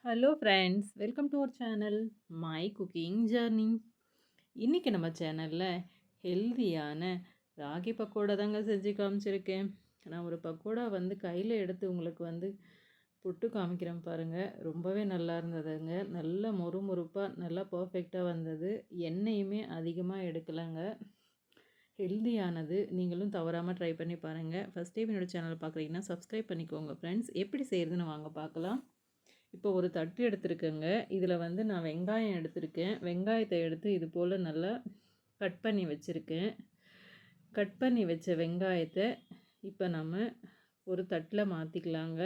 Hello friends, welcome to our channel my cooking journey. இன்றைக்கி நம்ம சேனலில் ஹெல்தியான ராகி பக்கோடா தாங்க செஞ்சு காமிச்சிருக்கேன். நான் ஒரு பக்கோடா கையில் எடுத்து உங்களுக்கு புட்டு காமிக்கிறேன் பாருங்கள். ரொம்பவே நல்லா இருந்ததுங்க. நல்ல மொறுமொறுப்பாக நல்லா பர்ஃபெக்டாக வந்தது. எண்ணெயுமே அதிகமாக எடுக்கலைங்க. ஹெல்தியானது. நீங்களும் தவறாமல் ட்ரை பண்ணி பாருங்கள். ஃபஸ்ட் டைம் என்னோடய சேனலை பார்க்குறீங்கன்னா சப்ஸ்கிரைப் பண்ணிக்கோங்க ஃப்ரெண்ட்ஸ். எப்படி செய்கிறதுன்னு வாங்க பார்க்கலாம். இப்போ ஒரு தட்டு எடுத்துருக்கேங்க. இதில் நான் வெங்காயம் எடுத்திருக்கேன். வெங்காயத்தை எடுத்து இது போல் நல்லா கட் பண்ணி வச்சுருக்கேன். கட் பண்ணி வச்ச வெங்காயத்தை இப்போ நம்ம ஒரு தட்டில் மாற்றிக்கலாங்க.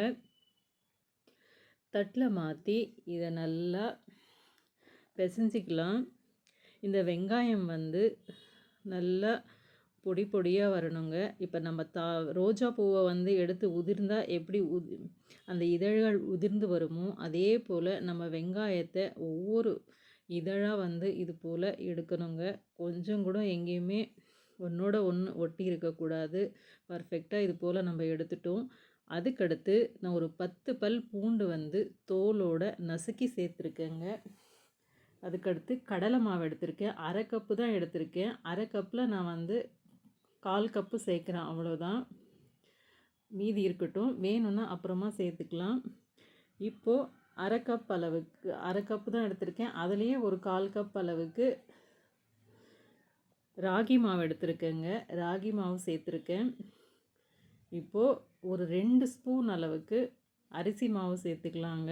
தட்டில் மாற்றி இதை நல்லா பிசைஞ்சிக்கலாம். இந்த வெங்காயம் நல்லா பொடி பொடியாக வரணுங்க. இப்போ நம்ம ரோஜா பூவை எடுத்து உதிர்ந்தால் எப்படி அந்த இதழ்கள் உதிர்ந்து வருமோ அதே போல் நம்ம வெங்காயத்தை ஒவ்வொரு இதழாக இது போல் எடுக்கணுங்க. கொஞ்சம் கூட எங்கேயுமே ஒன்றோட ஒன்று ஒட்டி இருக்கக்கூடாது. பர்ஃபெக்டாக இது போல் நம்ம எடுத்துட்டோம். அதுக்கடுத்து நான் ஒரு 10 பல் பூண்டு தோலோட நசுக்கி சேர்த்துருக்கேங்க. அதுக்கடுத்து கடலை மாவு எடுத்திருக்கேன். அரை கப்பு தான் எடுத்திருக்கேன். அரை கப்பில் நான் 1/4 கப்பு சேர்க்குறேன், அவ்வளோதான். மீதி இருக்கட்டும், வேணும்னா அப்புறமா சேர்த்துக்கலாம். இப்போது அரை கப் அளவுக்கு, அரை கப்பு தான் எடுத்திருக்கேன். அதுலேயே ஒரு 1/4 கப் அளவுக்கு ராகி மாவு எடுத்திருக்கேங்க. ராகி மாவு சேர்த்துருக்கேன். இப்போது ஒரு 2 ஸ்பூன் அளவுக்கு அரிசி மாவு சேர்த்துக்கலாங்க.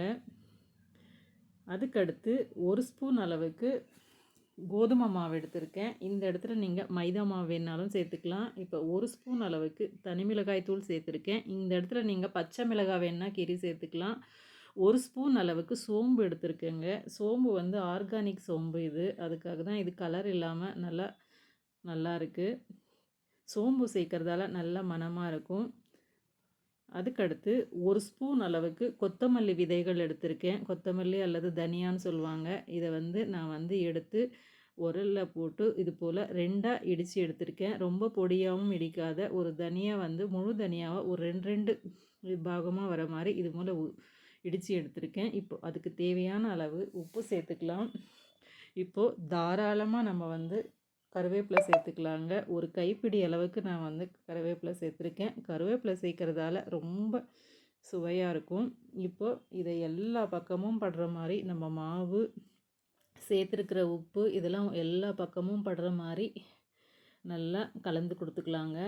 அதுக்கடுத்து 1 ஸ்பூன் அளவுக்கு கோதுமை மாவு எடுத்திருக்கேன். இந்த இடத்துல நீங்கள் மைதா மாவு வேணாலும் சேர்த்துக்கலாம். இப்போ 1 ஸ்பூன் அளவுக்கு தனி மிளகாய் தூள் சேர்த்துருக்கேன். இந்த இடத்துல நீங்கள் பச்சை மிளகாய் வேணால் கீரி சேர்த்துக்கலாம். 1 ஸ்பூன் அளவுக்கு சோம்பு எடுத்திருக்கேங்க. சோம்பு ஆர்கானிக் சோம்பு இது. அதுக்காக தான் இது கலர் இல்லாமல் நல்லா இருக்குது. சோம்பு சேர்க்குறதால நல்ல மணமாக இருக்கும். அதுக்கடுத்து 1 ஸ்பூன் அளவுக்கு கொத்தமல்லி விதைகள் எடுத்திருக்கேன். கொத்தமல்லி அல்லது தனியான்னு சொல்லுவாங்க. இதை நான் எடுத்து உரலில் போட்டு இது போல் 2ஆக இடித்து எடுத்திருக்கேன். ரொம்ப பொடியாகவும் இடிக்காத ஒரு தனியா முழு தனியாவை ஒரு 2 பாகமாக வர மாதிரி இது போல் இடித்து எடுத்திருக்கேன். இப்போ அதுக்கு தேவையான அளவு உப்பு சேர்த்துக்கலாம். இப்போது தாராளமாக நம்ம கருவேப்பிலை சேர்த்துக்கலாங்க. ஒரு கைப்பிடி அளவுக்கு நான் கருவேப்பிலை சேர்த்துருக்கேன். கருவேப்பிலை சேர்க்குறதால ரொம்ப சுவையாக இருக்கும். இப்போது இதை எல்லா பக்கமும் படுற மாதிரி நம்ம மாவு சேர்த்துருக்கிற உப்பு இதெல்லாம் எல்லா பக்கமும் படுற மாதிரி நல்லா கலந்து கொடுத்துக்கலாங்க.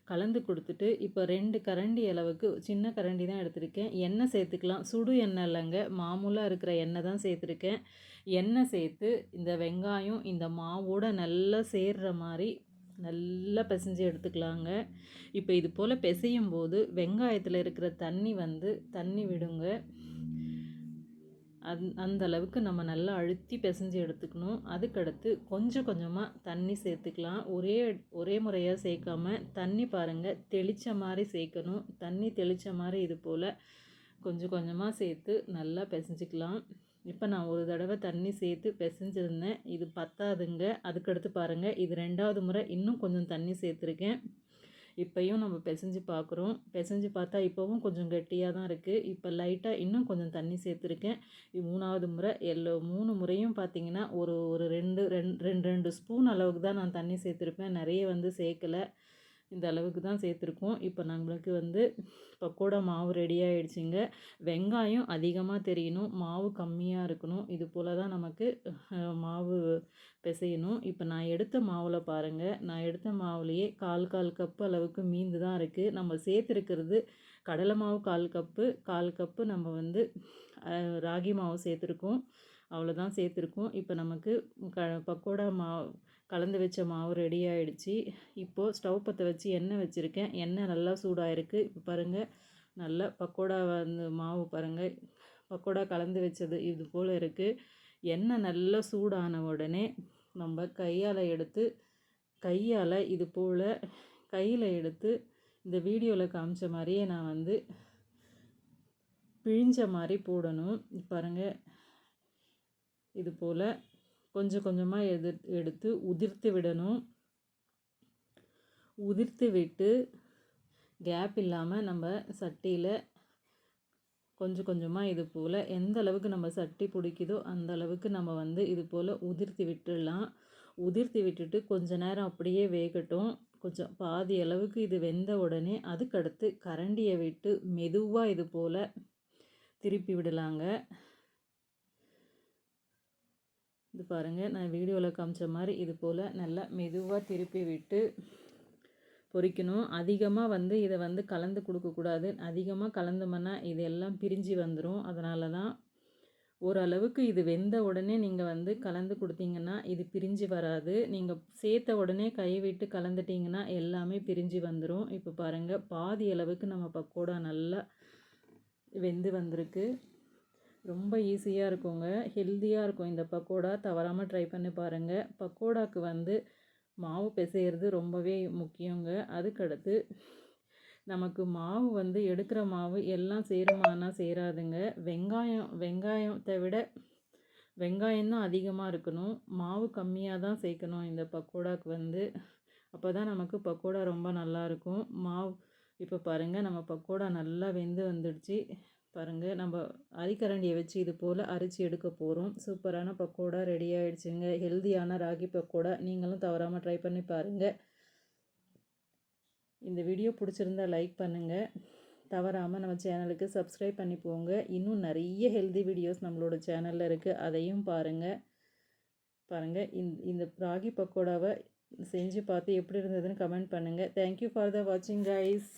கலந்து கொடுத்துட்டு இப்போ 2 கரண்டி அளவுக்கு, சின்ன கரண்டி தான் எடுத்திருக்கேன், எண்ணெய் சேர்த்துக்கலாம். சுடு எண்ணெய் இல்லைங்க, மாமூலாக இருக்கிற எண்ணெய் தான் சேர்த்துருக்கேன். எண்ணெய் சேர்த்து இந்த வெங்காயம் இந்த மாவோடு நல்லா சேர்கிற மாதிரி நல்லா பிசைஞ்சு எடுத்துக்கலாங்க. இப்போ இது போல் பிசையும் போது வெங்காயத்தில் இருக்கிற தண்ணி விடுங்க. அந்த அளவுக்கு நம்ம நல்லா அழுத்தி பிசைஞ்சு எடுத்துக்கணும். அதுக்கடுத்து கொஞ்சம் கொஞ்சமாக தண்ணி சேர்த்துக்கலாம். ஒரே முறையாக சேர்க்காம தண்ணி பாருங்கள் தெளித்த மாதிரி சேர்க்கணும். தண்ணி தெளித்த மாதிரி இது போல் கொஞ்சம் கொஞ்சமாக சேர்த்து நல்லா பிசைஞ்சிக்கலாம். இப்போ நான் ஒரு தடவை தண்ணி சேர்த்து பிசைஞ்சிருந்தேன், இது பத்தாதுங்க. அதுக்கடுத்து பாருங்கள், இது 2வது முறை இன்னும் கொஞ்சம் தண்ணி சேர்த்துருக்கேன். இப்போயும் நம்ம பிசைஞ்சு பார்க்குறோம். பிசைஞ்சு பார்த்தா இப்போவும் கொஞ்சம் கெட்டியாக தான் இருக்குது. இப்போ லைட்டாக இன்னும் கொஞ்சம் தண்ணி சேர்த்துருக்கேன். 3வது முறை 3 முறையும் பார்த்திங்கன்னா ஒரு ஒரு 2 ஸ்பூன் அளவுக்கு தான் நான் தண்ணி சேர்த்துருப்பேன். நிறைய சேர்க்கலை. இந்த அளவுக்கு தான் சேர்த்துருக்கோம். இப்போ நம்மளுக்கு பக்கோடா மாவு ரெடி ஆகிடுச்சிங்க. வெங்காயம் அதிகமாக தெரியணும், மாவு கம்மியாக இருக்கணும். இது போல் தான் நமக்கு மாவு பிசையணும். இப்போ நான் எடுத்த மாவில் பாருங்கள், நான் எடுத்த மாவுலேயே 1/4 கப்பு அளவுக்கு மீந்து தான் இருக்குது. நம்ம சேர்த்துருக்கிறது கடலை மாவு 1/4 கப்பு, 1/4 கப்பு நம்ம ராகி மாவு சேர்த்துருக்கோம். அவ்வளோதான் சேர்த்துருக்கோம். இப்போ நமக்கு பக்கோடா மாவு கலந்து வச்ச மாவு ரெடி ஆகிடுச்சி. இப்போது ஸ்டவ் பற்ற வச்சு எண்ணெய் வச்சுருக்கேன். எண்ணெய் நல்லா சூடாகிருக்கு. இப்போ பாருங்கள், நல்லா பக்கோடா மாவு பாருங்கள், பக்கோடா கலந்து வச்சது இது போல் இருக்குது. எண்ணெய் நல்லா சூடான உடனே நம்ம கையால் இது போல் கையில் எடுத்து இந்த வீடியோவில் காமிச்ச மாதிரியே நான் பிழிஞ்ச மாதிரி போடணும். பாருங்கள், இது போல் கொஞ்சம் கொஞ்சமாக எடுத்து உதிர்த்து விடணும். உதிர்த்து விட்டு கேப் இல்லாமல் நம்ம சட்டியில் கொஞ்சம் கொஞ்சமாக இது போல் எந்த அளவுக்கு நம்ம சட்டி பிடிக்குதோ அந்த அளவுக்கு நம்ம வந்து இது போல் உதிர்த்தி விட்டுடலாம். உதிர்த்தி விட்டுட்டு கொஞ்ச நேரம் அப்படியே வேகட்டும். கொஞ்சம் பாதி அளவுக்கு இது வெந்த உடனே அதுக்கடுத்து கரண்டியை விட்டு மெதுவாக இது போல் திருப்பி விடலாங்க. இது பாருங்கள், நான் வீடியோவில் காமிச்ச மாதிரி இது போல் நல்லா மெதுவாக திருப்பி விட்டு பொரிக்கணும். அதிகமாக வந்து இதை வந்து கலந்து கொடுக்கக்கூடாது. அதிகமாக கலந்தோம்னா இது எல்லாம் பிரிஞ்சு வந்துடும். அதனால தான் ஓரளவுக்கு இது வெந்த உடனே நீங்கள் வந்து கலந்து கொடுத்தீங்கன்னா இது பிரிஞ்சு வராது. நீங்கள் சேர்த்த உடனே கை விட்டு கலந்துட்டிங்கன்னா எல்லாமே பிரிஞ்சு வந்துடும். இப்போ பாருங்கள், பாதி அளவுக்கு நம்ம பக்கோடா நல்லா வெந்து வந்திருக்கு. ரொம்ப ஈஸியாக இருக்குங்க, ஹெல்த்தியாக இருக்கும் இந்த பக்கோடா. தவறாமல் ட்ரை பண்ணி பாருங்கள். பக்கோடாக்கு வந்து மாவு பிசையிறது ரொம்பவே முக்கியங்க. அதுக்கடுத்து நமக்கு மாவு வந்து எடுக்கிற மாவு எல்லாம் சேருமானா சேராதுங்க. வெங்காயத்தை விட வெங்காயம் தான் அதிகமாக இருக்கணும். மாவு கம்மியாக தான் சேர்க்கணும் இந்த பக்கோடாக்கு வந்து. அப்போ தான் நமக்கு பக்கோடா ரொம்ப நல்லாயிருக்கும். மாவு இப்போ பாருங்கள், நம்ம பக்கோடா நல்லா வெந்து வந்துடுச்சு. பாருங்கள், நம்ம அரிக்கரண்டியை வச்சு இது போல் அரிச்சு எடுக்க போகிறோம். சூப்பரான பக்கோடா ரெடி ஆகிடுச்சுங்க. ஹெல்தியான ராகி பக்கோடா. நீங்களும் தவறாமல் ட்ரை பண்ணி பாருங்கள். இந்த வீடியோ பிடிச்சிருந்தா லைக் பண்ணுங்கள். தவறாமல் நம்ம சேனலுக்கு சப்ஸ்கிரைப் பண்ணி போங்க. இன்னும் நிறைய ஹெல்தி வீடியோஸ் நம்மளோட சேனலில் இருக்குது, அதையும் பாருங்கள். இந்த ராகி பக்கோடாவை செஞ்சு பார்த்து எப்படி இருந்ததுன்னு கமெண்ட் பண்ணுங்கள். தேங்க்யூ ஃபார் த வாட்சிங் கைஸ்.